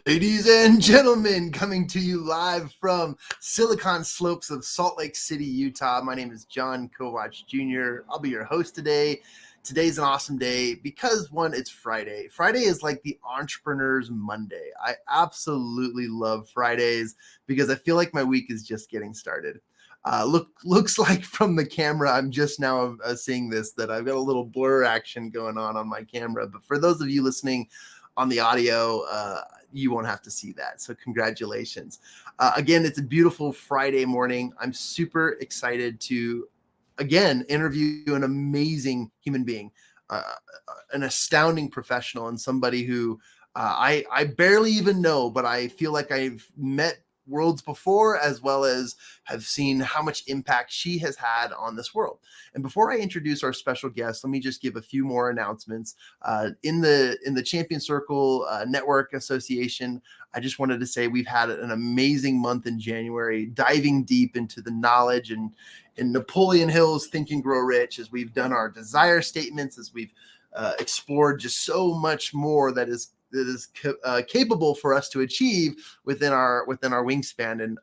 Ladies and gentlemen, coming to you live from Silicon Slopes of Salt Lake City, Utah. My name is Jon Kovach Jr. I'll be your host today. Today's an awesome day because, one, it's Friday. Friday is like the entrepreneur's Monday. I absolutely love Fridays because I feel like my week is just getting started. Looks like from the camera, I'm just now seeing this, that I've got a little blur action going on my camera. But for those of you listening on the audio, you won't have to see that. So congratulations. Again, it's a beautiful Friday morning. I'm super excited to, again, interview an amazing human being, an astounding professional, and somebody who I barely even know, but I feel like I've met worlds before, as well as have seen how much impact she has had on this world. And before I introduce our special guest, let me just give a few more announcements. In the Champion Circle Network Association, I just wanted to say we've had an amazing month in January, diving deep into the knowledge and in Napoleon Hill's Think and Grow Rich, as we've done our desire statements, as we've explored just so much more that is capable for us to achieve within our wingspan. And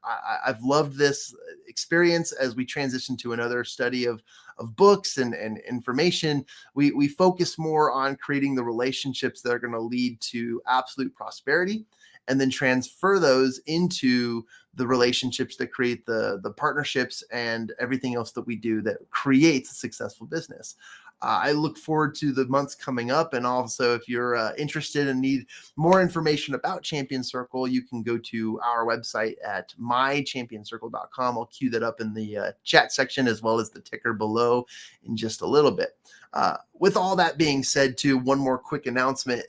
I've loved this experience as we transition to another study of books and information. We focus more on creating the relationships that are going to lead to absolute prosperity, and then transfer those into the relationships that create the partnerships and everything else that we do that creates a successful business. I look forward to the months coming up. And also, if you're interested and need more information about Champion Circle, you can go to our website at mychampionscircle.com. I'll cue that up in the chat section, as well as the ticker below in just a little bit. With all that being said, too, one more quick announcement.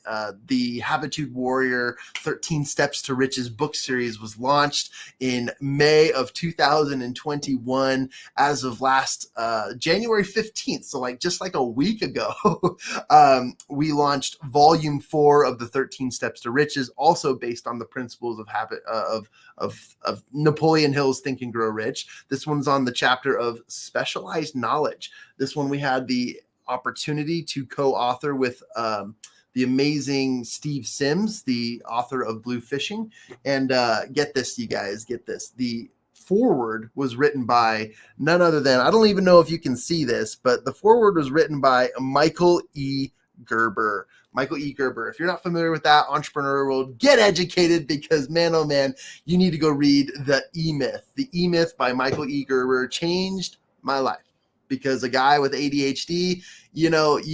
The Habitude Warrior 13 Steps to Riches book series was launched in May of 2021 as of last January 15th. So just like a week ago, we launched volume 4 of the 13 Steps to Riches, also based on the principles of Napoleon Hill's Think and Grow Rich. This one's on the chapter of specialized knowledge. This one we had the opportunity to co-author with the amazing Steve Sims, the author of Blue Fishing. And get this, you guys, get this. The foreword was written by none other than, I don't even know if you can see this, but the foreword was written by Michael E. Gerber. Michael E. Gerber. If you're not familiar with that entrepreneur world, get educated, because man, oh man, you need to go read The E-Myth. The E-Myth by Michael E. Gerber changed my life. Because a guy with ADHD, you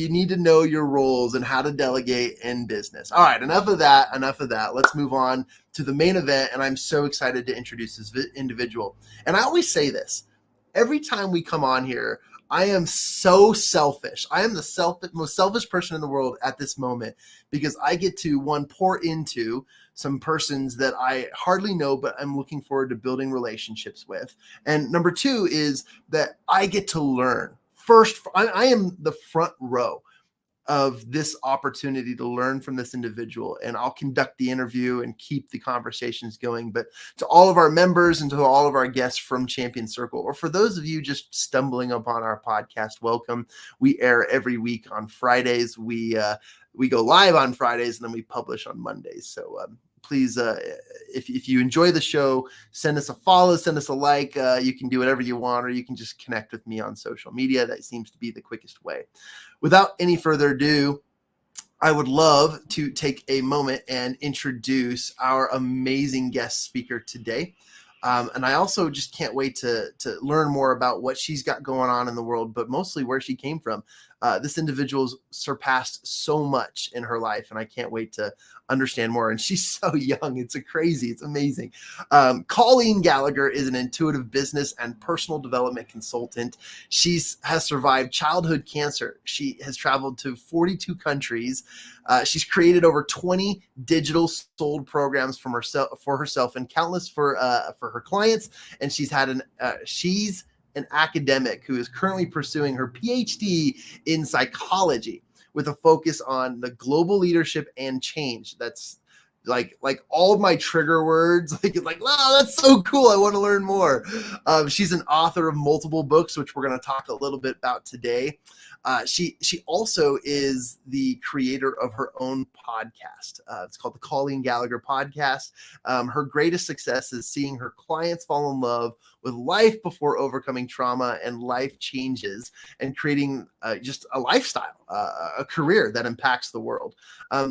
need to know your roles and how to delegate in business. All right, enough of that. Let's move on to the main event. And I'm so excited to introduce this individual. And I always say this, every time we come on here, I am so selfish. I am the most selfish person in the world at this moment, because I get to, one, pour into some persons that I hardly know, but I'm looking forward to building relationships with. And number two is that I get to learn. First, I am the front row of this opportunity to learn from this individual, and I'll conduct the interview and keep the conversations going. But to all of our members and to all of our guests from Champion Circle, or for those of you just stumbling upon our podcast, welcome. We air every week on Fridays. We go live on Fridays, and then we publish on Mondays. So please, if you enjoy the show, send us a follow, send us a like. You can do whatever you want, or you can just connect with me on social media. That seems to be the quickest way. Without any further ado, I would love to take a moment and introduce our amazing guest speaker today. And I also just can't wait to learn more about what she's got going on in the world, but mostly where she came from. This individual's surpassed so much in her life, and I can't wait to understand more. And she's so young. It's amazing. Colleen Gallagher is an intuitive business and personal development consultant. She has survived childhood cancer. She has traveled to 42 countries. She's created over 20 digital sold programs for herself and countless for her clients. And she's an academic who is currently pursuing her Ph.D. in psychology with a focus on the global leadership and change. That's like all of my trigger words. Like, wow, that's so cool. I want to learn more. She's an author of multiple books, which we're going to talk a little bit about today. She also is the creator of her own podcast. It's called the Colleen Gallagher podcast. Her greatest success is seeing her clients fall in love with life before overcoming trauma and life changes and creating just a lifestyle, a career that impacts the world.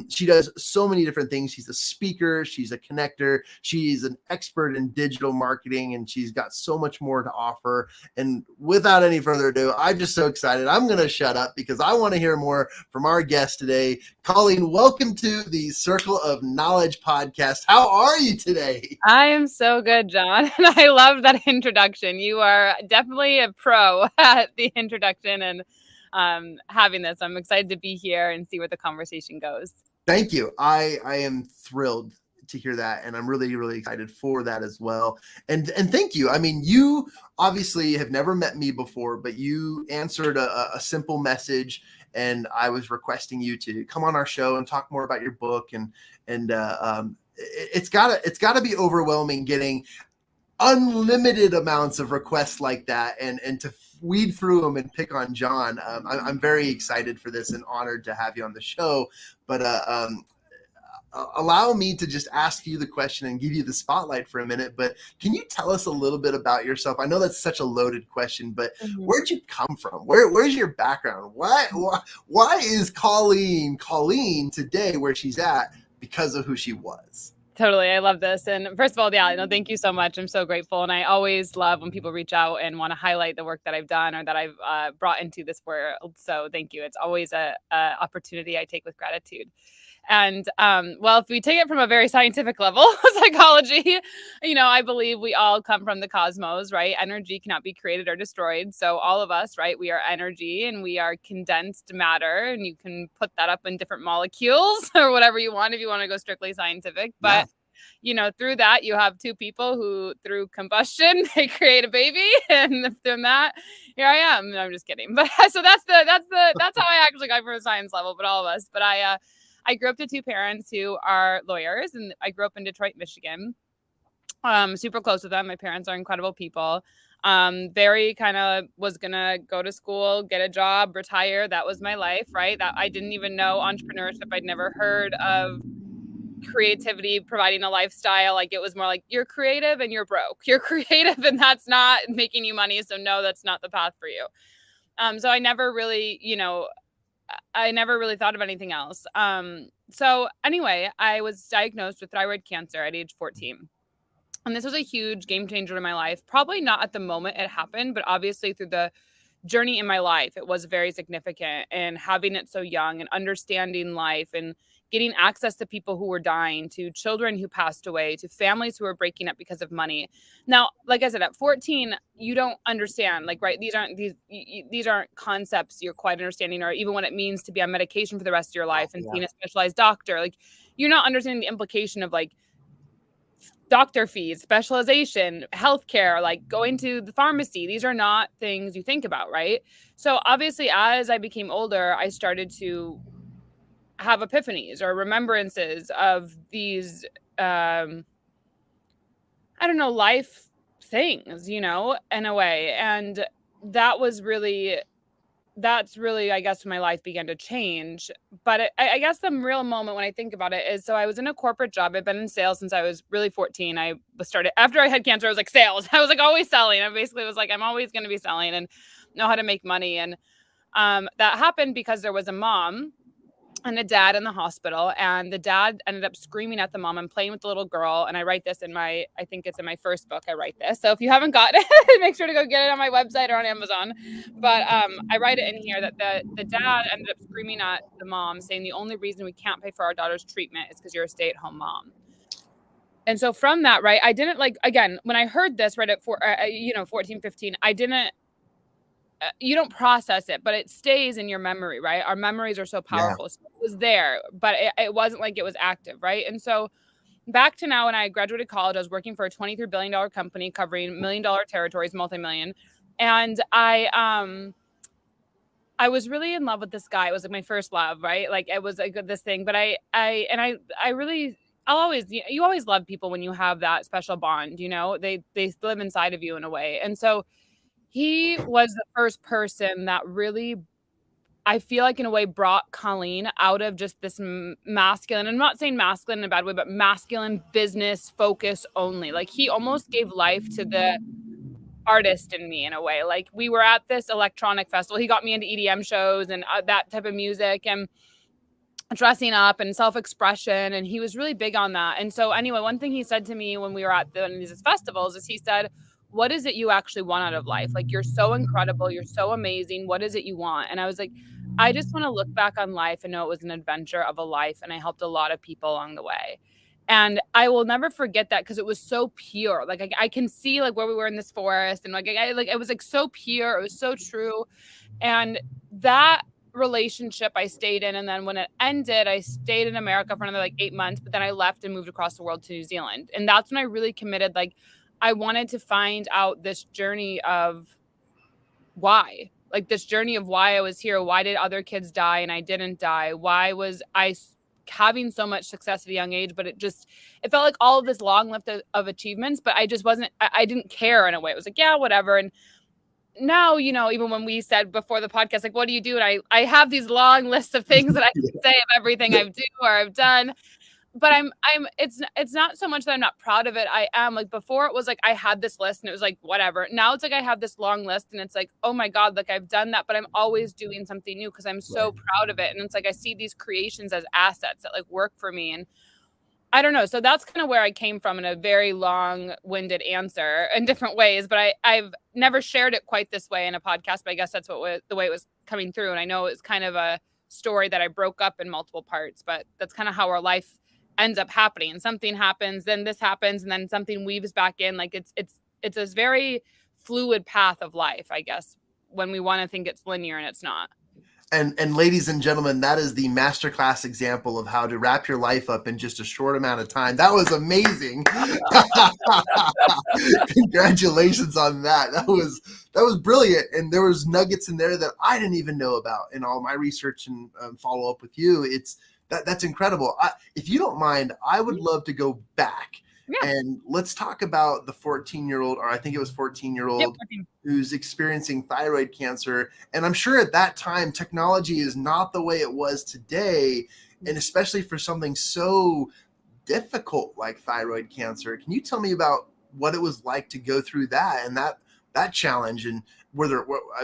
She does so many different things. She's a speaker, she's a connector, she's an expert in digital marketing, and she's got so much more to offer. And without any further ado, I'm just so excited. I'm going to shut up because I want to hear more from our guest today. Colleen, welcome to the Circle of Knowledge podcast. How are you today? I am so good, John. And I love that introduction. You are definitely a pro at the introduction and having this. I'm excited to be here and see where the conversation goes. Thank you. I am thrilled to hear that, and I'm really, really excited for that as well. And thank you. I mean, you obviously have never met me before, but you answered a simple message, and I was requesting you to come on our show and talk more about your book. And it's gotta be overwhelming getting unlimited amounts of requests like that, and to weed through them and pick on Jon. I'm very excited for this and honored to have you on the show. But allow me to just ask you the question and give you the spotlight for a minute. But can you tell us a little bit about yourself? I know that's such a loaded question, but where'd you come from? Where's your background? Why is Colleen today where she's at? Because of who she was. Totally. I love this. And first of all, yeah, thank you so much. I'm so grateful. And I always love when people reach out and want to highlight the work that I've done or that I've brought into this world. So thank you. It's always a opportunity I take with gratitude. And well, if we take it from a very scientific level, psychology, I believe we all come from the cosmos, right? Energy cannot be created or destroyed. So all of us, right? We are energy and we are condensed matter, and you can put that up in different molecules or whatever you want if you want to go strictly scientific. But through that, you have two people who, through combustion, they create a baby, and from that, here I am. No, I'm just kidding. But so that's how I actually got from a science level. But all of us. But I grew up to two parents who are lawyers, and I grew up in Detroit, Michigan. Super close with them. My parents are incredible people. Very kind of was going to go to school, get a job, retire. That was my life, right? That I didn't even know entrepreneurship. I'd never heard of creativity, providing a lifestyle. Like, it was more like, you're creative and you're broke. You're creative and that's not making you money. So no, that's not the path for you. So I never really, thought of anything else. So anyway, I was diagnosed with thyroid cancer at age 14. And this was a huge game changer in my life. Probably not at the moment it happened, but obviously through the journey in my life, it was very significant. And having it so young and understanding life and getting access to people who were dying, to children who passed away, to families who were breaking up because of money. Now, like I said, at 14, you don't understand, like, right? These aren't concepts you're quite understanding, or even what it means to be on medication for the rest of your life and seeing a specialized doctor. Like, you're not understanding the implication of like doctor fees, specialization, healthcare, like going to the pharmacy. These are not things you think about, right? So obviously, as I became older, I started to have epiphanies or remembrances of these, life things, in a way. And that's really, I guess, when my life began to change. But I guess the real moment when I think about it is, so I was in a corporate job. I've been in sales since I was really 14. I started after I had cancer. I was like, sales. I was like always selling. I basically was like, I'm always going to be selling and know how to make money. And that happened because there was a mom and a dad in the hospital, and the dad ended up screaming at the mom and playing with the little girl. And I write this I think it's in my first book. I write this. So if you haven't gotten it, make sure to go get it on my website or on Amazon. But I write it in here that the dad ended up screaming at the mom, saying the only reason we can't pay for our daughter's treatment is because you're a stay-at-home mom. And so from that, right, I didn't again, when I heard this right at 14, 15, I didn't, you don't process it, but it stays in your memory, right? Our memories are so powerful. So it was there, but it wasn't like it was active, right? And so back to now, when I graduated college, I was working for a $23 billion company covering $1 million territories, multi-million. And I was really in love with this guy. It was like my first love, right? Like, it was this thing, but I really you always love people when you have that special bond, they live inside of you in a way. And so he was the first person that really, I feel like in a way, brought Colleen out of just this masculine, I'm not saying masculine in a bad way, but masculine business focus only. Like he almost gave life to the artist in me in a way. Like we were at this electronic festival. He got me into EDM shows and that type of music and dressing up and self-expression. And he was really big on that. And so anyway, one thing he said to me when we were at one of these festivals is he said, what is it you actually want out of life? Like, you're so incredible. You're so amazing. What is it you want? And I was like, I just want to look back on life and know it was an adventure of a life. And I helped a lot of people along the way. And I will never forget that because it was so pure. Like I can see like where we were in this forest and it was like so pure. It was so true. And that relationship I stayed in. And then when it ended, I stayed in America for another like 8 months, but then I left and moved across the world to New Zealand. And that's when I really committed. Like I wanted to find out this journey of why, like this journey of why I was here. Why did other kids die and I didn't die? Why was I having so much success at a young age? But it felt like all of this long list of achievements, but I just wasn't, I didn't care in a way. It was like, yeah, whatever. And now, even when we said before the podcast, like, what do you do? And I have these long lists of things that I can say of everything I've do or I've done. But it's not so much that I'm not proud of it. I am. Like before it was like I had this list and it was like whatever. Now it's like I have this long list and it's like, oh my God, like I've done that, but I'm always doing something new because I'm so proud of it. And it's like I see these creations as assets that like work for me. And I don't know. So that's kind of where I came from in a very long-winded answer in different ways. But I've never shared it quite this way in a podcast. But I guess that's the way it was coming through. And I know it's kind of a story that I broke up in multiple parts. But that's kind of how our life ends up happening. Something happens, then this happens, and then something weaves back in. Like it's this very fluid path of life, I guess, when we want to think it's linear and it's not. And ladies and gentlemen, that is the masterclass example of how to wrap your life up in just a short amount of time. That was amazing. Congratulations on that. That was brilliant. And there was nuggets in there that I didn't even know about in all my research and follow up with you. That's incredible. If you don't mind, I would love to go back. Yeah. And let's talk about the 14-year-old, or I think it was 14-year-old, who's experiencing thyroid cancer. And I'm sure at that time, technology is not the way it was today. And especially for something so difficult like thyroid cancer. Can you tell me about what it was like to go through that and that challenge? And I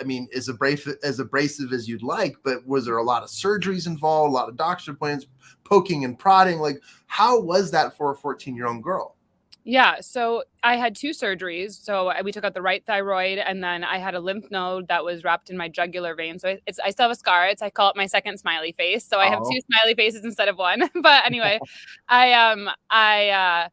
mean, as abrasive as you'd like, but was there a lot of surgeries involved, a lot of doctor appointments, poking and prodding? Like, how was that for a 14-year-old girl? Yeah. So I had 2 surgeries. So we took out the right thyroid and then I had a lymph node that was wrapped in my jugular vein. So I still have a scar. I call it my second smiley face. So I have 2 smiley faces instead of one. But anyway, I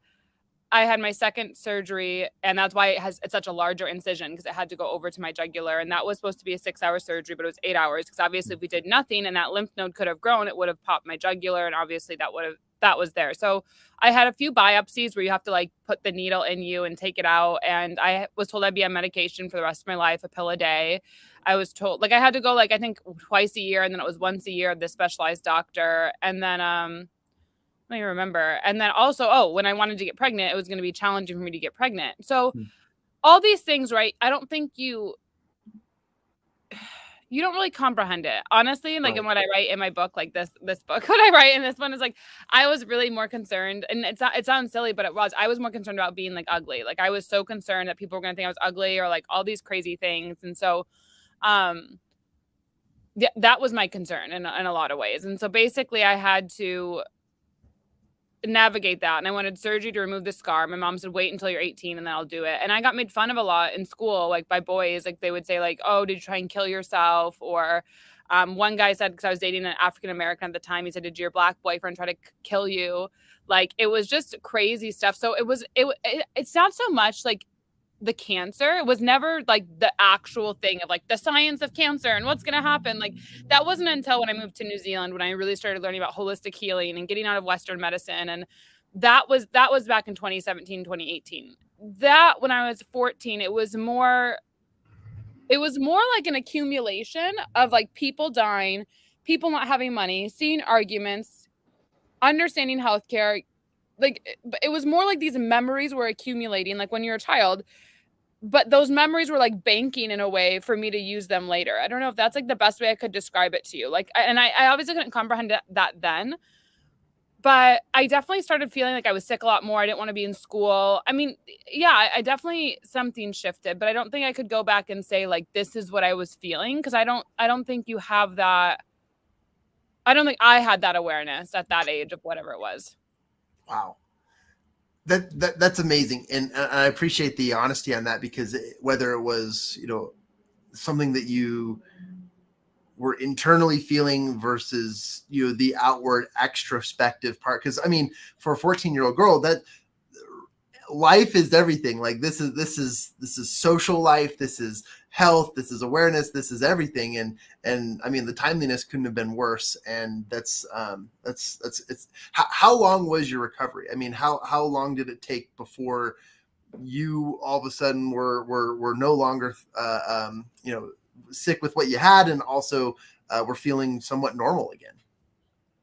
had my second surgery, and that's why it's such a larger incision, because it had to go over to my jugular. And that was supposed to be a 6-hour surgery, but it was 8 hours, because obviously if we did nothing and that lymph node could have grown, it would have popped my jugular. And obviously that was there. So I had a few biopsies where you have to like put the needle in you and take it out. And I was told I'd be on medication for the rest of my life, a pill a day. I was told like I had to go like, I think twice a year. And then it was once a year of this specialized doctor. And then, I don't remember. And then also, when I wanted to get pregnant, it was going to be challenging for me to get pregnant. So all these things, right? I don't think you don't really comprehend it, honestly. Like in what I write in my book, like this book, what I write in this one is like, I was really more concerned, and it sounds silly, but I was more concerned about being like ugly. Like I was so concerned that people were going to think I was ugly or like all these crazy things. And so, that was my concern in a lot of ways. And so basically I had to navigate that, and I wanted surgery to remove the scar. My mom said, wait until you're 18 and then I'll do it. And I got made fun of a lot in school, like by boys. Like they would say like, oh, did you try and kill yourself? Or one guy said, because I was dating an African American at the time, he said, did your black boyfriend try to kill you? Like it was just crazy stuff. So it's not so much like the cancer. It was never like the actual thing of like the science of cancer and what's going to happen. Like that wasn't until when I moved to New Zealand when I really started learning about holistic healing and getting out of Western medicine. And that was back in 2017, 2018. That when I was 14, it was more like an accumulation of like people dying, people not having money, seeing arguments, understanding healthcare, like it was more like these memories were accumulating, like when you're a child, but those memories were like banking in a way for me to use them later. I don't know if that's like the best way I could describe it to you. Like, and I obviously couldn't comprehend that then, but I definitely started feeling like I was sick a lot more. I didn't want to be in school. I mean, yeah, I definitely something shifted, but I don't think I could go back and say like this is what I was feeling, because I don't think you have that. I don't think I had that awareness at that age of whatever it was. Wow. That's amazing. And I appreciate the honesty on that, because whether it was, something that you were internally feeling versus, the outward extrospective part. Cause I mean, for a 14-year-old girl, that life is everything. Like this is social life. This is health. This is awareness. This is everything. And I mean, the timeliness couldn't have been worse. And it's how long was your recovery? I mean, how long did it take before you all of a sudden were no longer, sick with what you had, and also were feeling somewhat normal again?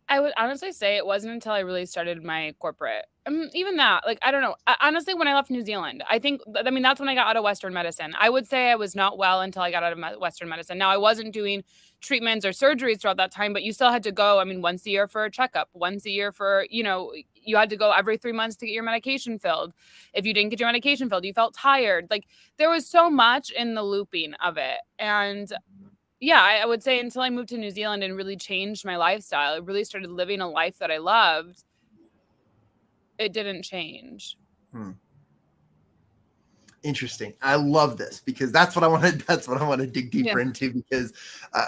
I would honestly say it wasn't until I really started my corporate. Even that, like, I don't know. Honestly, when I left New Zealand, I think, I mean, that's when I got out of Western medicine. I would say I was not well until I got out of Western medicine. Now, I wasn't doing treatments or surgeries throughout that time, but you still had to go, I mean, once a year for a checkup, once a year for, you had to go every 3 months to get your medication filled. If you didn't get your medication filled, you felt tired. Like, there was so much in the looping of it. And yeah, I would say until I moved to New Zealand and really changed my lifestyle, I really started living a life that I loved, it didn't change. Interesting. I love this, because that's what I want to dig deeper Yeah. into, because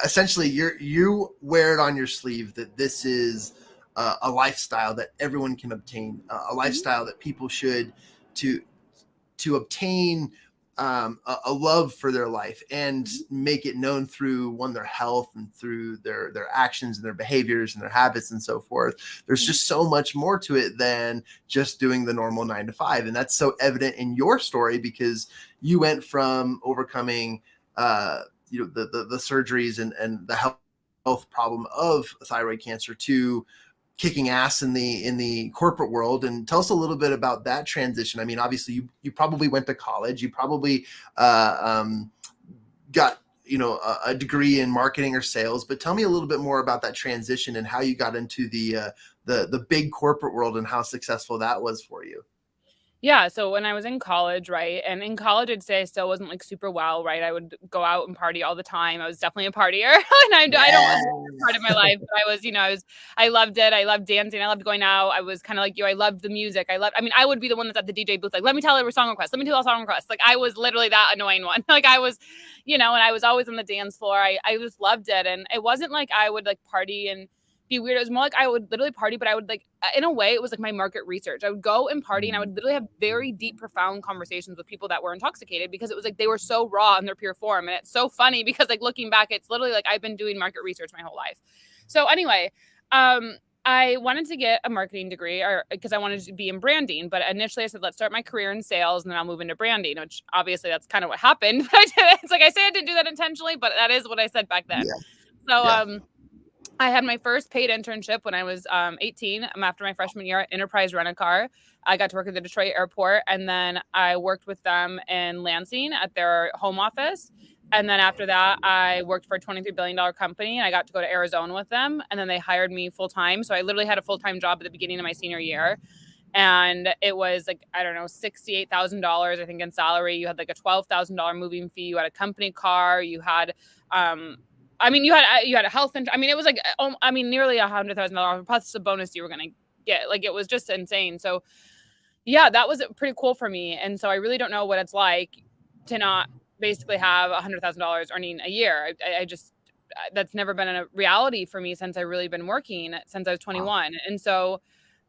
essentially you wear it on your sleeve that this is a lifestyle that everyone can obtain, a lifestyle that people should to obtain a love for their life and make it known through their health and through their actions and their behaviors and their habits and so forth. There's just so much more to it than just doing the normal 9 to 5. And that's so evident in your story, because you went from overcoming, the surgeries and the health problem of thyroid cancer to kicking ass in the corporate world. And tell us a little bit about that transition. I mean, obviously you probably went to college, you probably got a degree in marketing or sales, but tell me a little bit more about that transition and how you got into the big corporate world and how successful that was for you. Yeah, so when I was in college, right, and in college, I'd say I still wasn't, like, super well, right? I would go out and party all the time. I was definitely a partier, and I don't want that part of my life, but I was, I loved it. I loved dancing. I loved going out. I was kinda like you. I loved the music. I mean, I would be the one that's at the DJ booth, like, "Let me tell her a song request. Let me do a song request." Like, I was literally that annoying one. Like, I was, and I was always on the dance floor. I just loved it, and it wasn't like I would, like, party and be weird. It was more like I would literally party, but I would like, in a way, it was like my market research. I would go and party, and I would literally have very deep, profound conversations with people that were intoxicated, because it was like they were so raw in their pure form. And it's so funny because, like, looking back, it's literally like I've been doing market research my whole life. So anyway, I wanted to get a marketing degree, or because I wanted to be in branding. But initially I said, let's start my career in sales and then I'll move into branding, which obviously that's kind of what happened. But it's like I say I didn't do that intentionally, but that is what I said back then. Yeah. So Yeah. I had my first paid internship when I was 18. After my freshman year at Enterprise Rent-A-Car. I got to work at the Detroit airport, and then I worked with them in Lansing at their home office. And then after that, I worked for a $23 billion company, and I got to go to Arizona with them. And then they hired me full time. So I literally had a full-time job at the beginning of my senior year. And it was like, I don't know, $68,000, I think, in salary. You had like a $12,000 moving fee. You had a company car. You had, you had a health I mean, it was like, nearly $100,000 plus the bonus you were going to get. Like, it was just insane. So yeah, that was pretty cool for me. And so I really don't know what it's like to not basically have $100,000 earning a year. I just, that's never been a reality for me since I've really been working since I was 21. And so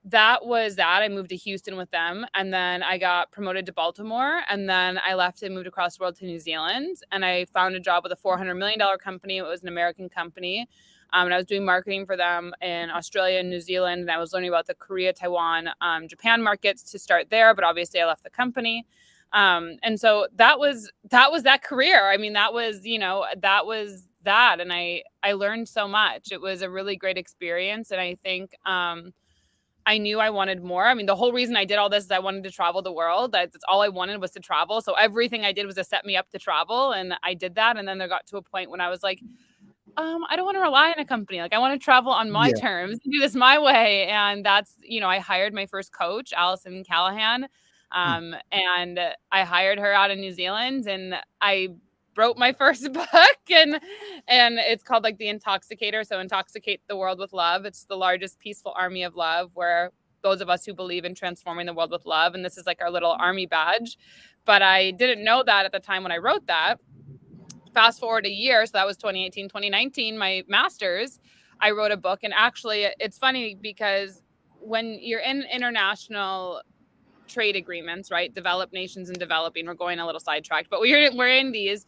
that was that. I moved to Houston with them, and then I got promoted to Baltimore, and then I left and moved across the world to New Zealand, and I found a job with a $400 million company. It was an American company. And I was doing marketing for them in Australia and New Zealand, and I was learning about the Korea, Taiwan, Japan markets to start there. But obviously I left the company. And so that was that career. I mean, that was that. And I learned so much. It was a really great experience. And I think, I knew I wanted more. I mean, the whole reason I did all this is I wanted to travel the world. That's all I wanted was to travel. So everything I did was to set me up to travel. And I did that. And then there got to a point when I was like, I don't want to rely on a company. Like I want to travel on my Yeah. terms, do this my way. And that's, I hired my first coach, Alison Callahan. Hmm. And I hired her out in New Zealand, and I wrote my first book, and it's called like The Intoxicator. So intoxicate the world with love. It's the largest peaceful army of love, where those of us who believe in transforming the world with love. And this is like our little army badge. But I didn't know that at the time when I wrote that. Fast forward a year, so that was 2018, 2019, my master's, I wrote a book. And actually, it's funny because when you're in international trade agreements, right, developed nations and developing, we're going a little sidetracked, but we're in these,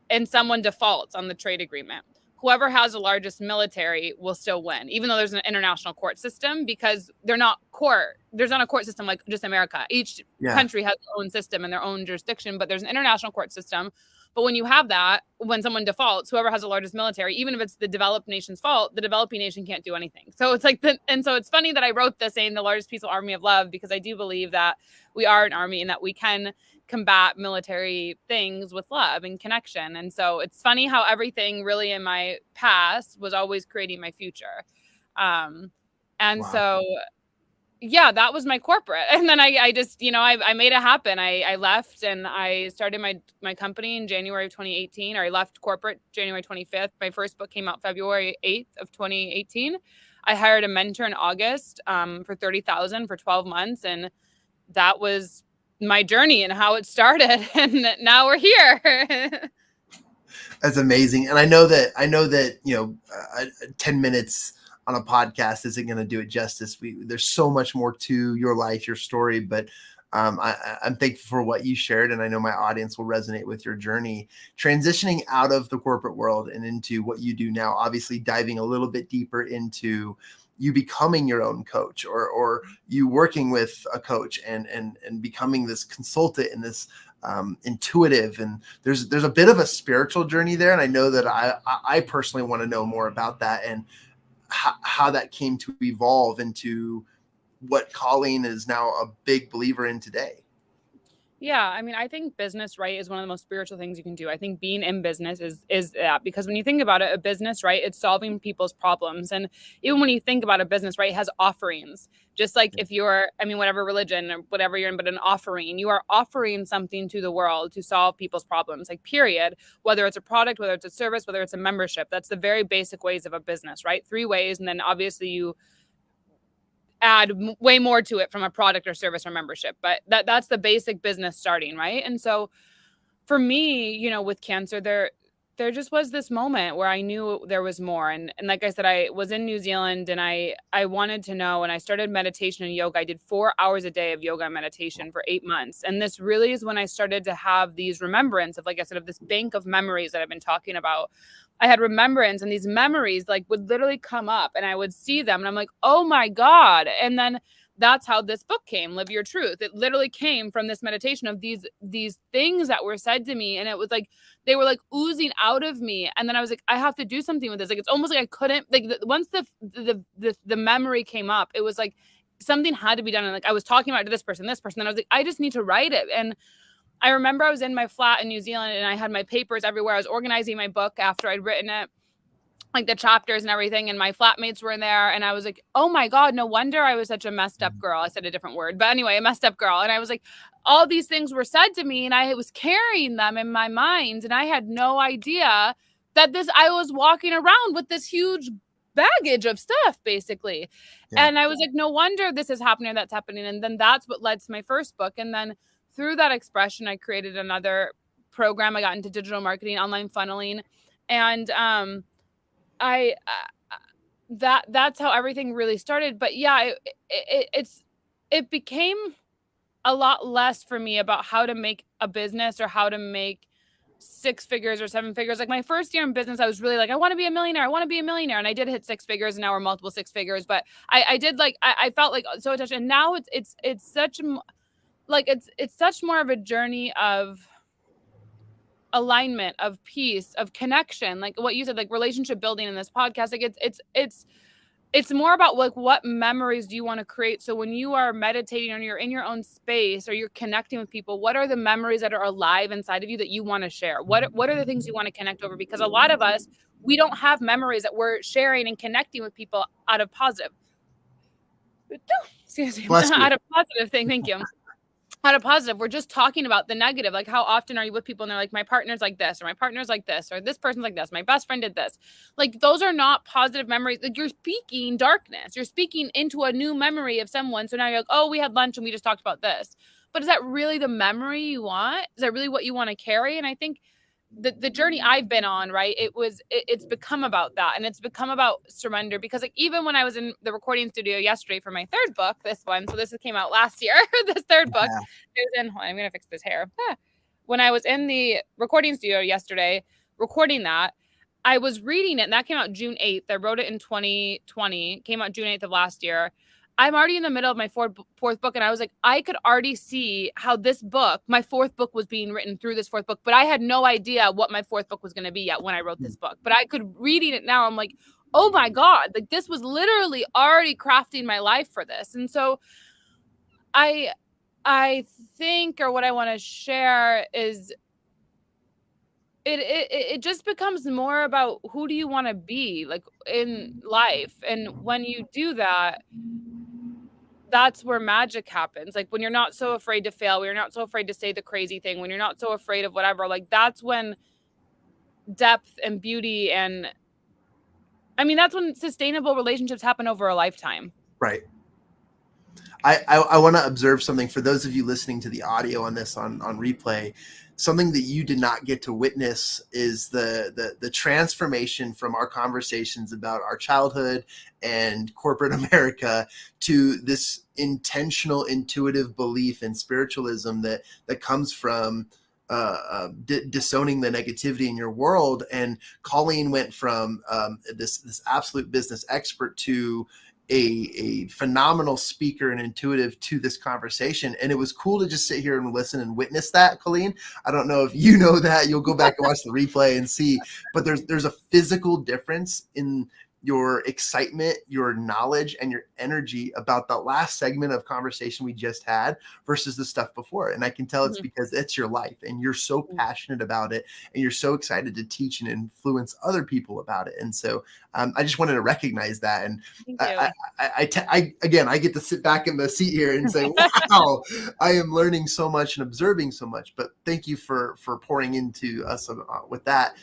and someone defaults on the trade agreement, whoever has the largest military will still win, even though there's an international court system, because there's not a court system like just America. Each country has their own system and their own jurisdiction, but there's an international court system. But when you have that, when someone defaults, whoever has the largest military, even if it's the developed nation's fault, the developing nation can't do anything. So it's like, and so it's funny that I wrote this saying the largest peaceful army of love, because I do believe that we are an army and that we can combat military things with love and connection. And so it's funny how everything really in my past was always creating my future. And wow. So yeah, that was my corporate. And then I just, I made it happen. I left and I started my company in January of 2018, or I left corporate January 25th. My first book came out February 8th of 2018. I hired a mentor in August for $30,000 for 12 months. And that was my journey and how it started. And now we're here. That's amazing. And I know that, 10 minutes on a podcast isn't going to do it justice. There's so much more to your life, your story, but I'm thankful for what you shared, and I know my audience will resonate with your journey transitioning out of the corporate world and into what you do now. Obviously, diving a little bit deeper into you becoming your own coach, or you working with a coach and becoming this consultant and this intuitive, and there's a bit of a spiritual journey there. And I know that I personally want to know more about that and how that came to evolve into what Colleen is now a big believer in today. Yeah, I mean, I think business, right, is one of the most spiritual things you can do. I think being in business is that, because when you think about it, a business, right, it's solving people's problems. And even when you think about a business, right, it has offerings. Just like if you're, whatever religion or whatever you're in, but an offering, you are offering something to the world to solve people's problems, like period, whether it's a product, whether it's a service, whether it's a membership. That's the very basic ways of a business, right? 3 ways. And then obviously you add way more to it from a product or service or membership, but that's the basic business starting, right? And so for me, with cancer, there just was this moment where I knew there was more. And like I said, I was in New Zealand and I wanted to know, and I started meditation and yoga. I did 4 hours a day of yoga and meditation for 8 months. And this really is when I started to have these remembrance of, like I said, of this bank of memories that I've been talking about. I had remembrance, and these memories like would literally come up and I would see them and I'm like, oh my God. And then that's how this book came, Live Your Truth. It literally came from this meditation of these things that were said to me. And it was like, they were like oozing out of me. And then I was like, I have to do something with this. Like, it's almost like I couldn't, like once the memory came up, it was like something had to be done. And like, I was talking about it to this person, and I was like, I just need to write it. And I remember I was in my flat in New Zealand and I had my papers everywhere. I was organizing my book after I'd written it, like the chapters and everything. And my flatmates were in there. And I was like, oh my God, no wonder I was such a messed up girl. I said a different word, but anyway, a messed up girl. And I was like, all these things were said to me and I was carrying them in my mind. And I had no idea that I was walking around with this huge baggage of stuff, basically. Yeah. And I was like, no wonder this is happening, that's happening. And then that's what led to my first book. And then through that expression, I created another program. I got into digital marketing, online funneling. And that's how everything really started. But yeah, it became a lot less for me about how to make a business or how to make 6 figures or 7 figures. Like my first year in business, I was really like, I want to be a millionaire. And I did hit 6 figures, and now we're multiple 6 figures. But I did like, I felt like so attached. And now it's such like, it's such more of a journey of alignment, of peace, of connection, like what you said, like relationship building in this podcast. Like it's it's more about like what memories do you want to create? So when you are meditating or you're in your own space or you're connecting with people, what are the memories that are alive inside of you that you want to share? What are the things you want to connect over? Because a lot of us, we don't have memories that we're sharing and connecting with people out of positive. Excuse me. Bless you. Out of positive thing. Thank you. Out of positive, we're just talking about the negative. Like, how often are you with people and they're like, my partner's like this, or my partner's like this, or this person's like this, my best friend did this. Like, those are not positive memories. Like, you're speaking darkness. You're speaking into a new memory of someone. So now you're like, oh, we had lunch and we just talked about this. But is that really the memory you want? Is that really what you want to carry? And I think the journey I've been on, right, it's become about that, and it's become about surrender. Because like even when I was in the recording studio yesterday for my third book, this one, so this came out last year, this third book, it was in, I'm gonna fix this hair. When I was in the recording studio yesterday recording that, I was reading it, and that came out June 8th. I wrote it in 2020, came out June 8th of last year. I'm already in the middle of my fourth book. And I was like, I could already see how this book, my fourth book, was being written through this fourth book. But I had no idea what my fourth book was going to be yet when I wrote this book. But I could, reading it now, I'm like, oh my God, like this was literally already crafting my life for this. And so I think, or what I want to share is it just becomes more about who do you want to be like in life. And when you do that, that's where magic happens. Like when you're not so afraid to fail, when you're not so afraid to say the crazy thing, when you're not so afraid of whatever, like that's when depth and beauty and that's when sustainable relationships happen over a lifetime. Right. I want to observe something for those of you listening to the audio on this on replay. Something that you did not get to witness is the transformation from our conversations about our childhood and corporate America to this intentional, intuitive belief in spiritualism that comes from disowning the negativity in your world. And Colleen went from this absolute business expert to a phenomenal speaker and intuitive to this conversation. And it was cool to just sit here and listen and witness that, Colleen. I don't know if you know that. You'll go back and watch the replay and see. But there's a physical difference in your excitement, your knowledge, and your energy about the last segment of conversation we just had versus the stuff before. And I can tell it's because it's your life and you're so passionate about it and you're so excited to teach and influence other people about it. And so I just wanted to recognize that. And I get to sit back in the seat here and say, wow, I am learning so much and observing so much. But thank you for pouring into us with that.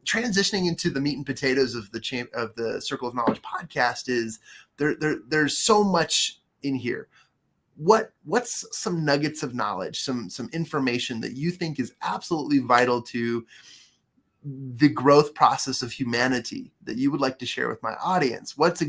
Transitioning into the meat and potatoes of the Circle of Knowledge podcast is there's so much in here. What's some nuggets of knowledge, some information that you think is absolutely vital to the growth process of humanity that you would like to share with my audience? What's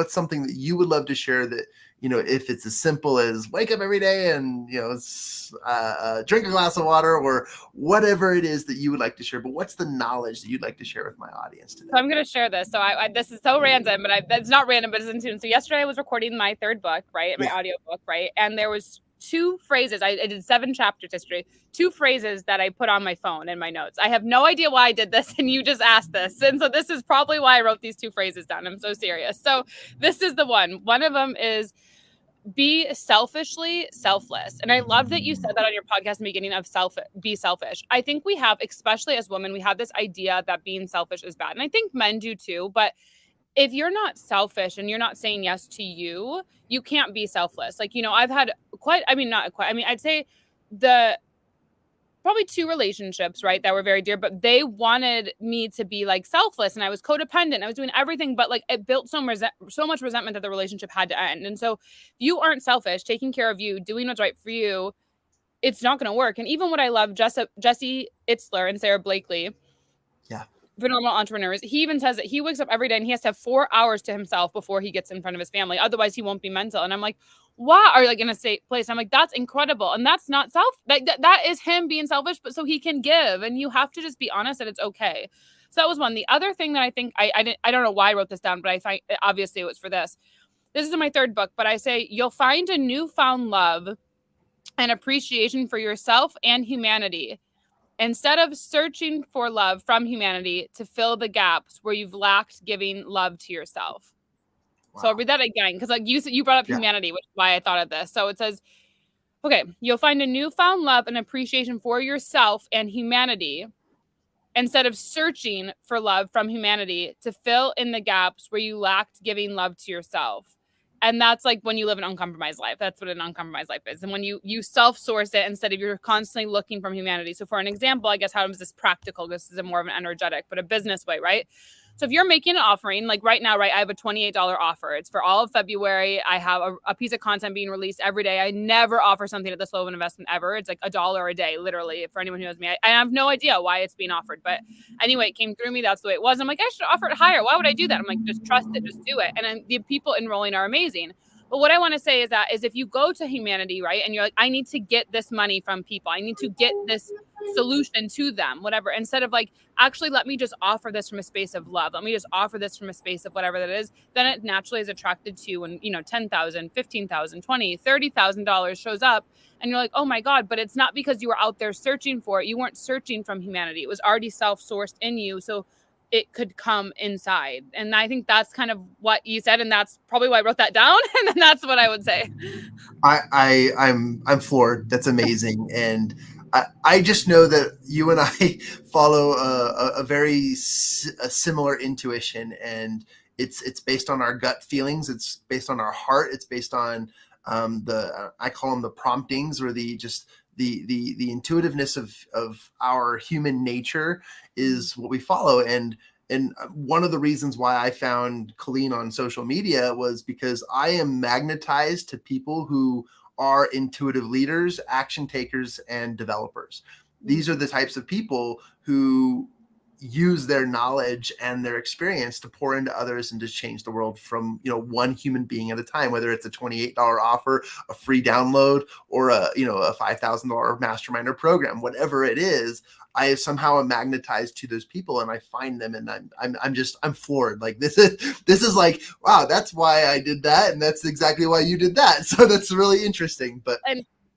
something that you would love to share that, if it's as simple as wake up every day and, drink a glass of water or whatever it is that you would like to share, but what's the knowledge that you'd like to share with my audience today? So I'm going to share this. So this is so random, but it's not random, but it's in tune. So yesterday I was recording my third book, right? My audio book, right? And there was 2 phrases. I did 7 chapters history, 2 phrases that I put on my phone in my notes. I have no idea why I did this. And you just asked this. And so this is probably why I wrote these 2 phrases down. I'm so serious. So this is the one. One of them is be selfishly selfless. And I love that you said that on your podcast in the beginning of be selfish. I think we have, especially as women, we have this idea that being selfish is bad. And I think men do too. But if you're not selfish and you're not saying yes to you, you can't be selfless. Like, I've had I'd say probably 2 relationships, right, that were very dear, but they wanted me to be like selfless, and I was codependent. I was doing everything, but like it built so much resentment that the relationship had to end. And so if you aren't selfish, taking care of you, doing what's right for you, it's not going to work. And even what I love, Jesse Itzler and Sarah Blakely, for normal entrepreneurs, he even says that he wakes up every day and he has to have 4 hours to himself before he gets in front of his family. Otherwise, he won't be mental. And I'm like, wow, or like in a safe place. I'm like, that's incredible. And that's not that is him being selfish, but so he can give. And you have to just be honest that it's okay. So that was one. The other thing that I think I don't know why I wrote this down, but I find obviously it was for this. This is in my third book, but I say you'll find a newfound love and appreciation for yourself and humanity, instead of searching for love from humanity to fill the gaps where you've lacked giving love to yourself. So I'll read that again because like you brought up humanity, which is why I thought of this. So it says, okay, you'll find a newfound love and appreciation for yourself and humanity instead of searching for love from humanity to fill in the gaps where you lacked giving love to yourself. And that's like when you live an uncompromised life. That's what an uncompromised life is. And when you self-source it instead of you're constantly looking from humanity. So for an example, I guess how is this practical? This is a more of an energetic, but a business way, right? So if you're making an offering, like right now, right, I have a $28 offer. It's for all of February. I have a piece of content being released every day. I never offer something at this low of an investment ever. It's like $1 a day, literally, for anyone who knows me. I have no idea why it's being offered. But anyway, it came through me. That's the way it was. I'm like, I should offer it higher. Why would I do that? I'm like, just trust it. Just do it. And the people enrolling are amazing. But what I want to say is if you go to humanity, right, and you're like, I need to get this money from people. I need to get this solution to them, whatever, instead of like, actually, let me just offer this from a space of love. Let me just offer this from a space of whatever that is. Then it naturally is attracted to when, $10,000, $15,000, $20,000, $30,000 shows up and you're like, oh my God, but it's not because you were out there searching for it. You weren't searching from humanity. It was already self-sourced in you. So it could come inside. And I think that's kind of what you said. And that's probably why I wrote that down. And then that's what I would say. I'm floored. That's amazing. And I just know that you and I follow a very similar intuition, and it's based on our gut feelings. It's based on our heart. It's based on I call them the promptings, or the intuitiveness of our human nature is what we follow. And one of the reasons why I found Colleen on social media was because I am magnetized to people who are intuitive leaders, action takers, and developers. These are the types of people who use their knowledge and their experience to pour into others and to change the world from, one human being at a time, whether it's a $28 offer, a free download, or a $5,000 mastermind or program, whatever it is. I somehow am magnetized to those people, and I find them, and I'm floored. Like this is like, wow, that's why I did that, and that's exactly why you did that. So that's really interesting. But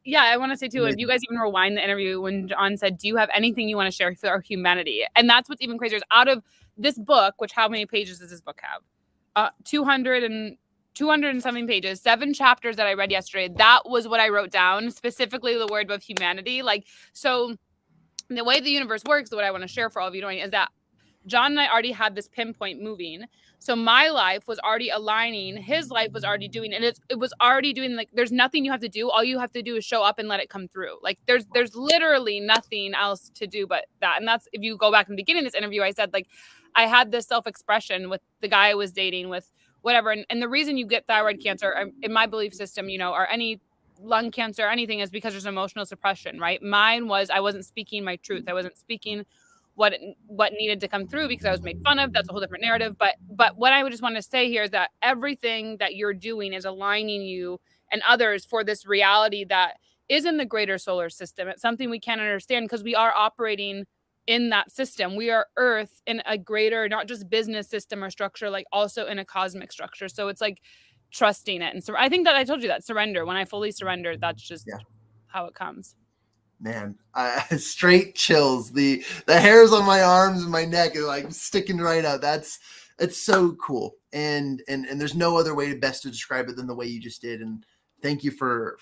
yeah, I want to say too, if you guys even rewind the interview when Jon said, do you have anything you want to share for our humanity? And that's what's even crazier is out of this book, which how many pages does this book have? 200 and something pages, 7 chapters that I read yesterday. That was what I wrote down, specifically the word of humanity. Like, so the way the universe works, what I want to share for all of you is that Jon and I already had this pinpoint moving. So my life was already aligning. His life was already doing, and it was already doing, like, there's nothing you have to do. All you have to do is show up and let it come through. Like there's literally nothing else to do but that. And that's, if you go back in the beginning of this interview, I said, like, I had this self-expression with the guy I was dating, with whatever. And the reason you get thyroid cancer, in my belief system, or any lung cancer or anything, is because there's emotional suppression, right? Mine was, I wasn't speaking my truth. I wasn't speaking what needed to come through because I was made fun of. That's a whole different narrative. But what I would just want to say here is that everything that you're doing is aligning you and others for this reality that is in the greater solar system. It's something we can't understand because we are operating in that system. We are Earth in a greater, not just business system or structure, like also in a cosmic structure. So it's like trusting it. And so I think that I told you that surrender, when I fully surrender, that's just how it comes. Man, straight chills. The hairs on my arms and my neck are like sticking right out. It's so cool. And there's no other way best to describe it than the way you just did. And thank you for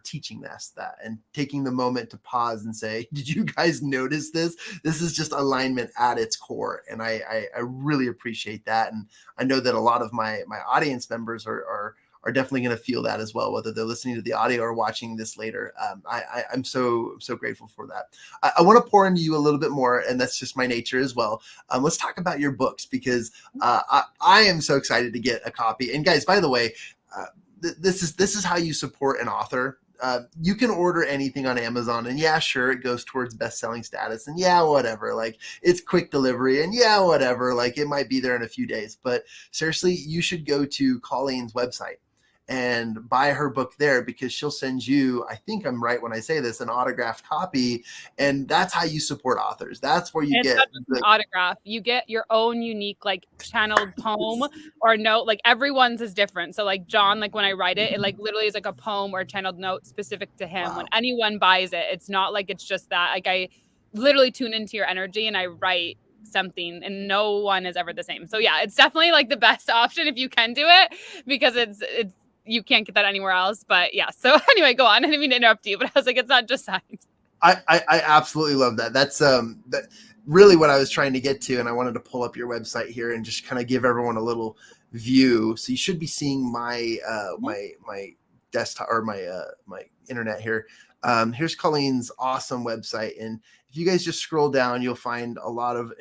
teaching us that and taking the moment to pause and say, did you guys notice this? This is just alignment at its core. And I really appreciate that. And I know that a lot of my audience members are definitely going to feel that as well, whether they're listening to the audio or watching this later. I'm so grateful for that. I want to pour into you a little bit more, and that's just my nature as well. Let's talk about your books, because I am so excited to get a copy. And guys, by the way, this is how you support an author. You can order anything on Amazon, and yeah, sure, it goes towards best-selling status, and yeah, whatever, like it's quick delivery, and yeah, whatever, like it might be there in a few days. But seriously, you should go to Colleen's website and buy her book there, because she'll send you, I think I'm right when I say this, an autographed copy. And that's how you support authors. That's where you get an autograph. You get your own unique, like, channeled poem or note. Like, everyone's is different. So like Jon, like when I write it, it like literally is like a poem or a channeled note specific to him. Wow. When anyone buys it, it's not like it's just that. Like, I literally tune into your energy and I write something, and no one is ever the same. So yeah, it's definitely like the best option if you can do it, because it's you can't get that anywhere else. But yeah, so anyway, go on. I didn't mean to interrupt you, but I was like, it's not just science. I absolutely love that. That's that really what I was trying to get to, and I wanted to pull up your website here and just kind of give everyone a little view. So you should be seeing my my desktop or my internet here. Here's Colleen's awesome website, and if you guys just scroll down, you'll find a lot of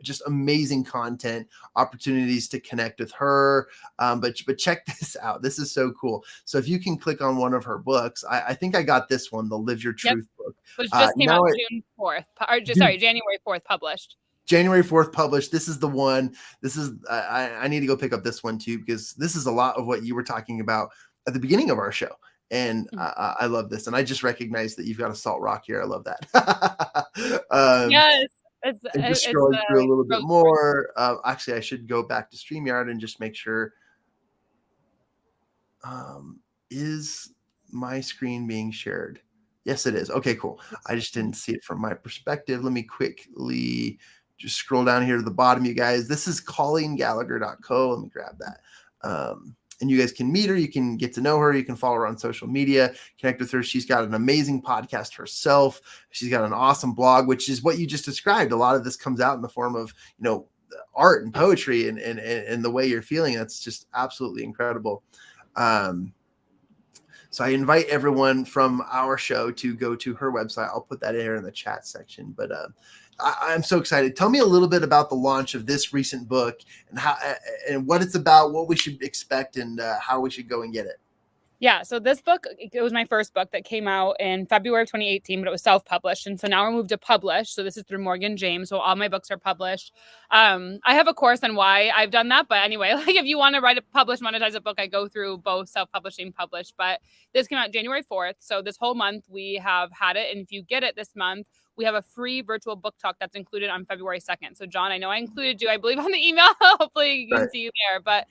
just amazing content, opportunities to connect with her. But check this out. This is so cool. So if you can click on one of her books, I think I got this one, the Live Your Truth book. Which just came out June 4th, January 4th published. January 4th published. This is the one. This is I need to go pick up this one too, because this is a lot of what you were talking about at the beginning of our show. And I love this. And I just recognized that you've got a salt rock here. I love that. Yes. And just scrolling through a little bit more. Actually, I should go back to StreamYard and just make sure. Is my screen being shared? Yes, it is. Okay, cool. I just didn't see it from my perspective. Let me quickly just scroll down here to the bottom, you guys. This is colleengallagher.co. Let me grab that. And you guys can meet her. You can get to know her. You can follow her on social media, connect with her. She's got an amazing podcast herself. She's got an awesome blog, which is what you just described. A lot of this comes out in the form of, art and poetry and the way you're feeling. That's just absolutely incredible. So I invite everyone from our show to go to her website. I'll put that in the chat section, but I'm so excited. Tell me a little bit about the launch of this recent book and how and what it's about, what we should expect, and how we should go and get it. Yeah, so this book, it was my first book that came out in February of 2018, but it was self-published. And so now we're moved to published. So this is through Morgan James. So all my books are published. I have a course on why I've done that. But anyway, like if you want to write a published, monetize a book, I go through both self-publishing, published. But this came out January 4th. So this whole month we have had it. And if you get it this month, we have a free virtual book talk that's included on February 2nd. So John, I know I included you, I believe, on the email. Hopefully you can see you there. But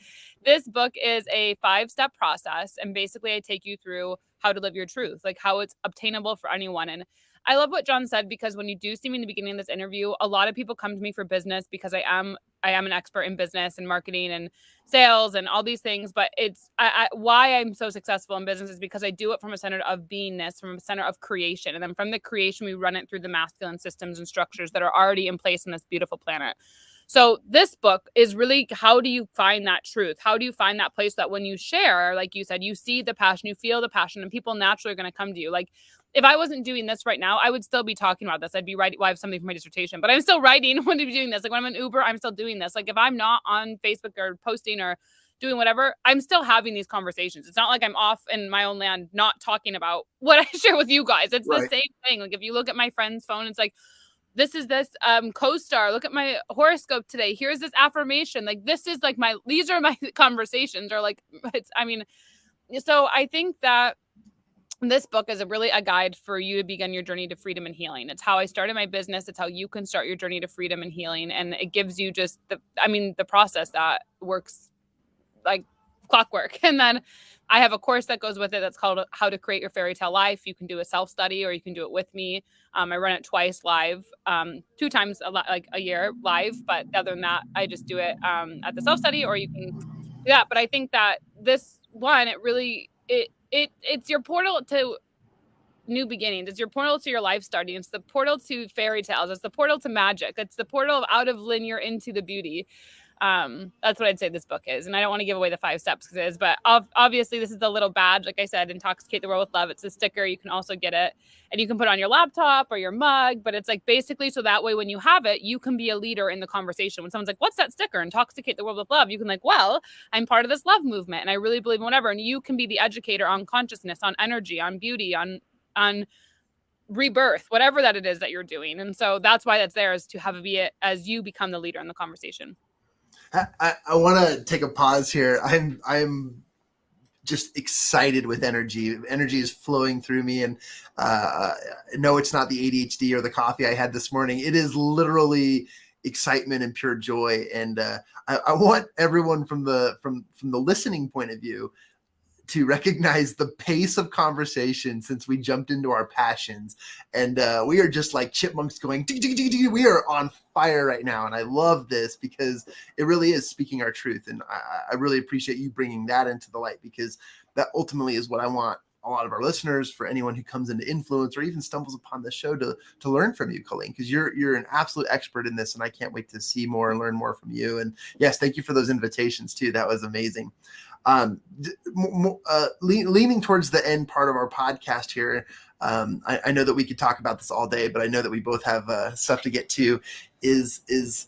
this book is a 5-step process. And basically I take you through how to live your truth, like how it's obtainable for anyone. And I love what John said, because when you do see me in the beginning of this interview, a lot of people come to me for business because I am an expert in business and marketing and sales and all these things. But it's why I'm so successful in business is because I do it from a center of beingness, from a center of creation. And then from the creation, we run it through the masculine systems and structures that are already in place in this beautiful planet. So this book is really, how do you find that truth? How do you find that place that when you share, like you said, you see the passion, you feel the passion, and people naturally are going to come to you. Like if I wasn't doing this right now, I would still be talking about this. I'd be writing. Well, I have something for my dissertation, but I'm still writing when I'm doing this. Like when I'm in Uber, I'm still doing this. Like if I'm not on Facebook or posting or doing whatever, I'm still having these conversations. It's not like I'm off in my own land, not talking about what I share with you guys. It's the same thing. Like if you look at my friend's phone, it's like, this is this co-star. Look at my horoscope today. Here's this affirmation. Like this is like these are my conversations, or like so I think that this book is really a guide for you to begin your journey to freedom and healing. It's how I started my business. It's how you can start your journey to freedom and healing. And it gives you just the process that works like clockwork. And then I have a course that goes with it that's called How to Create Your Fairy Tale Life. You can do a self-study or you can do it with me. I run it twice live, 2 times a year live. But other than that, I just do it at the self-study, or you can do that. But I think that this one, it's your portal to new beginnings. It's your portal to your life starting. It's the portal to fairy tales. It's the portal to magic. It's the portal out of linear into the beauty. That's what I'd say this book is. And I don't want to give away the 5 steps because it is, but obviously this is the little badge. Like I said, Intoxicate the World with Love. It's a sticker. You can also get it and you can put it on your laptop or your mug, but it's like basically so that way when you have it, you can be a leader in the conversation. When someone's like, what's that sticker? Intoxicate the World with Love. You can like, well, I'm part of this love movement and I really believe in whatever. And you can be the educator on consciousness, on energy, on beauty, on rebirth, whatever that it is that you're doing. And so that's why that's there, is to have it be it as you become the leader in the conversation. I want to take a pause here. I'm just excited with energy. Energy is flowing through me, and no, it's not the ADHD or the coffee I had this morning. It is literally excitement and pure joy. And I want everyone from the listening point of view to recognize the pace of conversation since we jumped into our passions. And we are just like chipmunks going, we are on fire right now. And I love this because it really is speaking our truth. And I really appreciate you bringing that into the light, because that ultimately is what I want a lot of our listeners, for anyone who comes into influence or even stumbles upon the show, to learn from you, Colleen, because you're an absolute expert in this, and I can't wait to see more and learn more from you. And yes, thank you for those invitations too. That was amazing. Leaning towards the end part of our podcast here, I know that we could talk about this all day, but I know that we both have stuff to get to. Is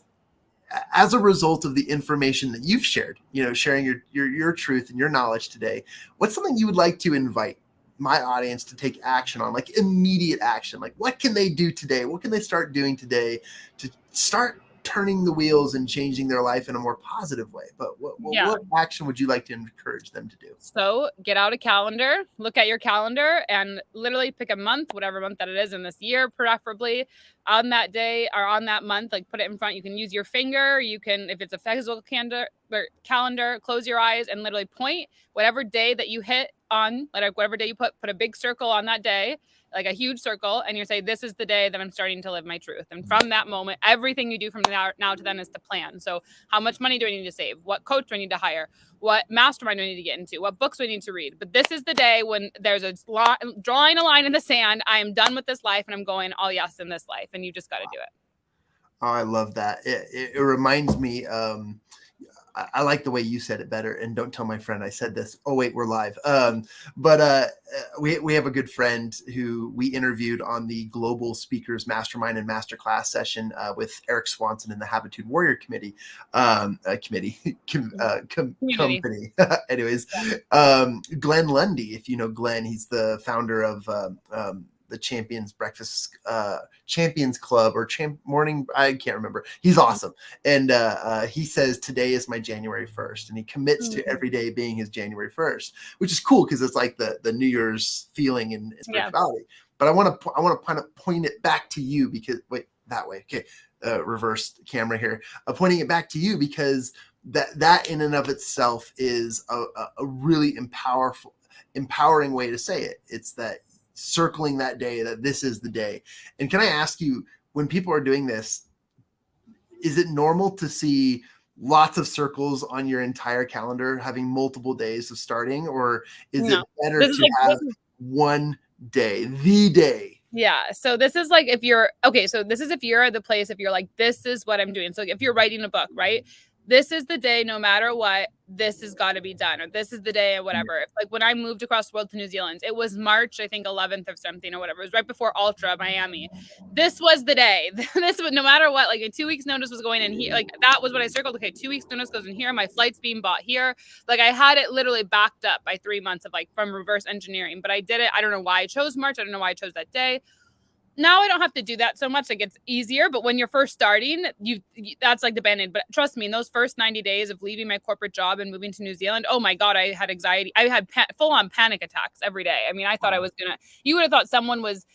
as a result of the information that you've shared, sharing your truth and your knowledge today, what's something you would like to invite my audience to take action on, like immediate action? Like, what can they do today? What can they start doing today to start turning the wheels and changing their life in a more positive way? But what action would you like to encourage them to do? So get out a calendar, look at your calendar, and literally pick a month, whatever month that it is in this year, preferably on that day or on that month, like put it in front. You can use your finger. You can, if it's a physical calendar, close your eyes and literally point whatever day that you hit on, like whatever day you put a big circle on that day, like a huge circle, and you say, this is the day that I'm starting to live my truth. And from that moment, everything you do from now to then is to plan. So how much money do I need to save? What coach do I need to hire? What mastermind do I need to get into? What books do I need to read? But this is the day when there's drawing a line in the sand. I am done with this life and I'm going all yes in this life. And you just got to do it. Oh, I love that. It reminds me, I like the way you said it better. And don't tell my friend I said this. Oh, wait, we're live. But we have a good friend who we interviewed on the Global Speakers Mastermind and Masterclass session with Eric Swanson and the Habitude Warrior Company. Anyways, Glenn Lundy, if you know Glenn, he's the founder of the Champions Breakfast, Champions Club, or Morning. I can't remember. He's awesome. And he says, today is my January 1st. And he commits to every day being his January 1st, which is cool because it's like the New Year's feeling in spirituality. Yeah. But I want to point it back to you because, wait, that way. Okay. Reverse camera here. Pointing it back to you because that in and of itself is a really empowering way to say it. It's that circling that day, that this is the day. And can I ask you, when people are doing this, is it normal to see lots of circles on your entire calendar having multiple days of starting, or is it better to have one day, the day? Yeah. So this is like, if you're at the place, if you're like, this is what I'm doing. So if you're writing a book, right? This is the day, no matter what, this has got to be done, or this is the day, or whatever. Like when I moved across the world to New Zealand, it was March, I think 11th or something, or whatever. It was right before Ultra Miami. This was the day. This was, no matter what, like a 2 weeks notice was going in here. Like that was what I circled. Okay, 2 weeks notice goes in here. My flight's being bought here. Like I had it literally backed up by 3 months of like from reverse engineering, but I did it. I don't know why I chose March. I don't know why I chose that day. Now I don't have to do that so much. Like it's easier, but when you're first starting, that's like the band-aid. But trust me, in those first 90 days of leaving my corporate job and moving to New Zealand, oh my God, I had anxiety. I had full-on panic attacks every day. I mean, I thought I was you would have thought someone was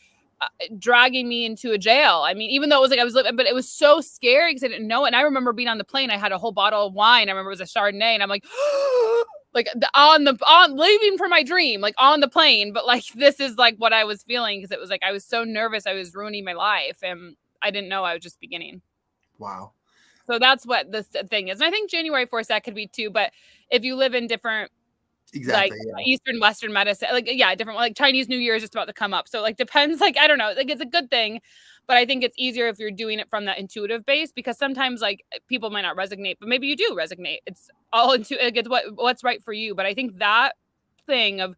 dragging me into a jail. I mean, even though it was like I was living, but it was so scary because I didn't know it. And I remember being on the plane, I had a whole bottle of wine. I remember it was a Chardonnay, and I'm like, like on leaving for my dream, like on the plane. But like, this is like what I was feeling, because it was like, I was so nervous. I was ruining my life, and I didn't know I was just beginning. Wow. So that's what the thing is. And I think January 4th, that could be too, but if you live in different, Eastern, Western medicine, different, like Chinese New Year is just about to come up. So like, depends, like, I don't know, like it's a good thing, but I think it's easier if you're doing it from that intuitive base, because sometimes like people might not resonate, but maybe you do resonate. It's all it's what's right for you. But I think that thing of,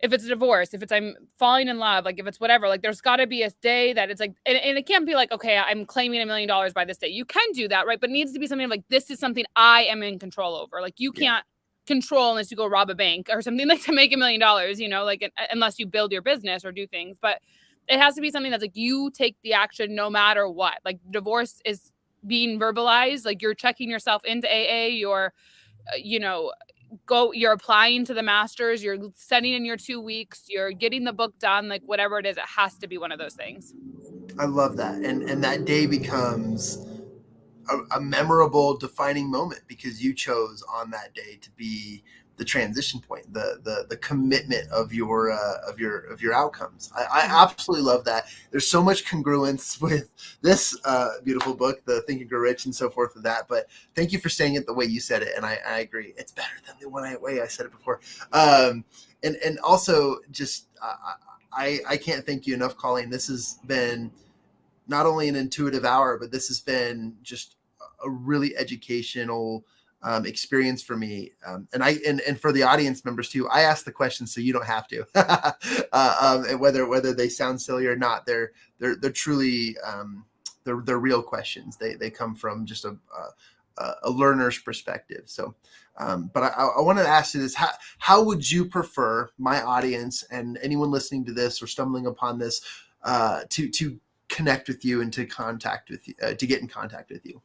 if it's a divorce, if it's I'm falling in love, like if it's whatever, like there's got to be a day that it's like, and it can't be like, okay, I'm claiming $1 million by this day. You can do that, right? But it needs to be something like, this is something I am in control over. Like you can't control unless you go rob a bank or something, like to make $1 million, like unless you build your business or do things. But it has to be something that's like, you take the action no matter what. Like divorce is being verbalized, like you're checking yourself into AA, you're you're applying to the masters, you're sending in your 2 weeks, you're getting the book done, like whatever it is, it has to be one of those things. I love that. And that day becomes a memorable, defining moment because you chose on that day to be transition point, the commitment of your outcomes. I absolutely love that. There's so much congruence with this beautiful book, the Think and Grow Rich and so forth with that. But thank you for saying it the way you said it, and I agree. It's better than the way I said it before. And also just I can't thank you enough, Colleen. This has been not only an intuitive hour, but this has been just a really educational experience for me, and for the audience members too. I ask the questions so you don't have to, and whether they sound silly or not, they're truly they're real questions. They come from just a learner's perspective. So, but I wanted to ask you this: how would you prefer my audience and anyone listening to this or stumbling upon this to connect with you and to get in contact with you?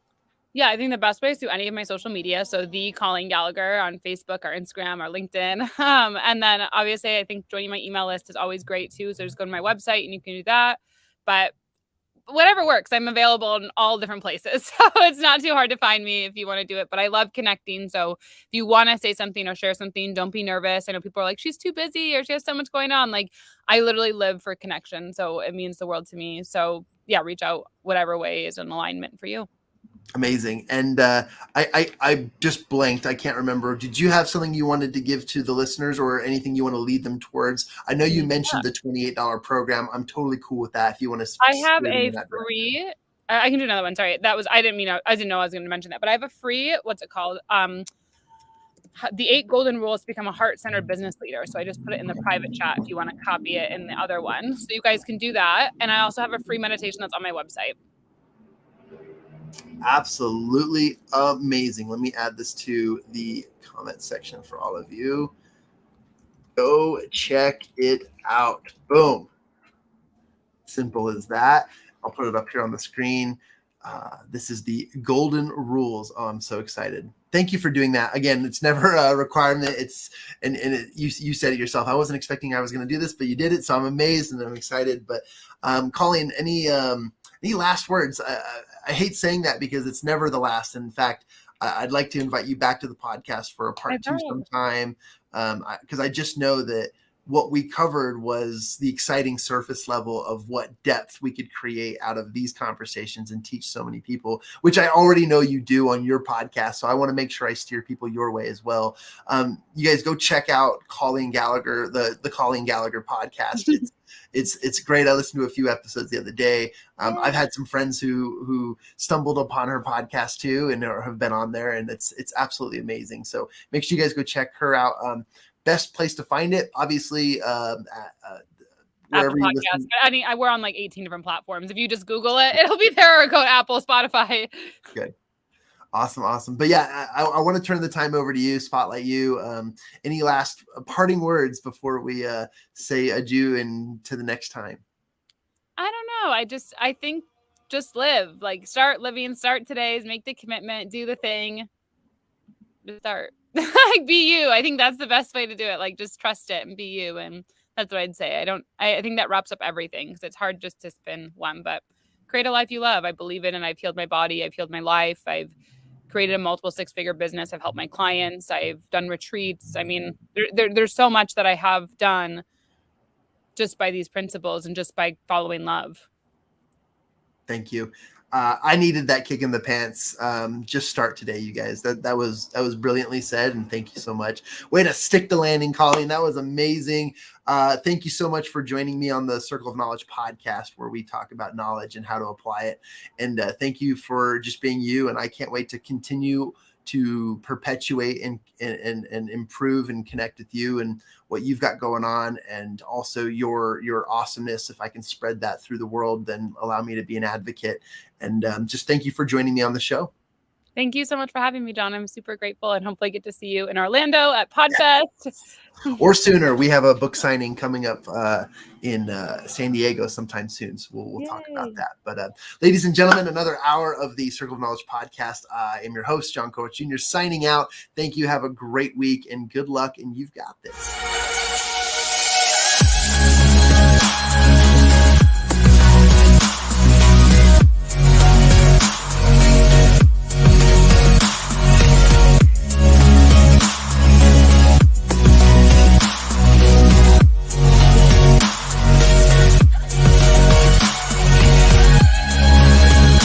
Yeah, I think the best way is through any of my social media. So the Colleen Gallagher on Facebook or Instagram or LinkedIn. And then obviously I think joining my email list is always great too. So just go to my website and you can do that. But whatever works, I'm available in all different places. So it's not too hard to find me if you want to do it. But I love connecting. So if you want to say something or share something, don't be nervous. I know people are like, she's too busy or she has so much going on. Like, I literally live for connection. So it means the world to me. So yeah, reach out whatever way is an alignment for you. Amazing. And I just blanked. I can't remember. Did you have something you wanted to give to the listeners or anything you want to lead them towards? I know you mentioned the $28 program. I'm totally cool with that. If you want to, I have a free, I can do another one. Sorry. I didn't know I was going to mention that, but I have a free, what's it called? The 8 golden rules to become a heart-centered business leader. So I just put it in the private chat if you want to copy it in the other one. So you guys can do that. And I also have a free meditation that's on my website. Absolutely amazing. Let me add this to the comment section for all of you. Go check it out. Boom. Simple as that. I'll put it up here on the screen. This is the golden rules. Oh, I'm so excited. Thank you for doing that. Again, it's never a requirement. You said it yourself. I wasn't expecting I was going to do this, but you did it. So I'm amazed and I'm excited. But Colleen, any last words? I hate saying that because it's never the last. In fact, I'd like to invite you back to the podcast for a part 2 sometime, because I just know that what we covered was the exciting surface level of what depth we could create out of these conversations and teach so many people, which I already know you do on your podcast. So I want to make sure I steer people your way as well. You guys go check out Colleen Gallagher, the Colleen Gallagher podcast. It's great. I listened to a few episodes the other day. I've had some friends who stumbled upon her podcast too, and have been on there, and it's absolutely amazing. So make sure you guys go check her out. Best place to find it, obviously, wherever you listen. I mean, we're on like 18 different platforms. If you just Google it, it'll be there, or go to Apple, Spotify. Good. Awesome. But yeah, I want to turn the time over to you, spotlight you. Any last parting words before we say adieu and to the next time? I don't know. I think just live, like start living, start today, make the commitment, do the thing, just start. Like be you. I think that's the best way to do it. Like just trust it and be you. And that's what I'd say. I think that wraps up everything, because it's hard just to spin one, but create a life you love. I believe in, and I've healed my body. I've healed my life. I've created a multiple 6-figure business. I've helped my clients. I've done retreats. I mean, there's so much that I have done just by these principles and just by following love. Thank you. I needed that kick in the pants. Just start today, you guys. That was brilliantly said, and thank you so much. Way to stick the landing, Colleen. That was amazing. Thank you so much for joining me on the Circle of Knowledge podcast, where we talk about knowledge and how to apply it. And thank you for just being you. And I can't wait to continue to perpetuate and improve and connect with you and what you've got going on, and also your awesomeness. If I can spread that through the world, then allow me to be an advocate. And just thank you for joining me on the show. Thank you so much for having me, John. I'm super grateful, and hopefully get to see you in Orlando at PodFest. Yeah. Or sooner. We have a book signing coming up in San Diego sometime soon. So we'll talk about that. But ladies and gentlemen, another hour of the Circle of Knowledge podcast. I am your host, Jon Kovach Jr., signing out. Thank you. Have a great week and good luck. And you've got this.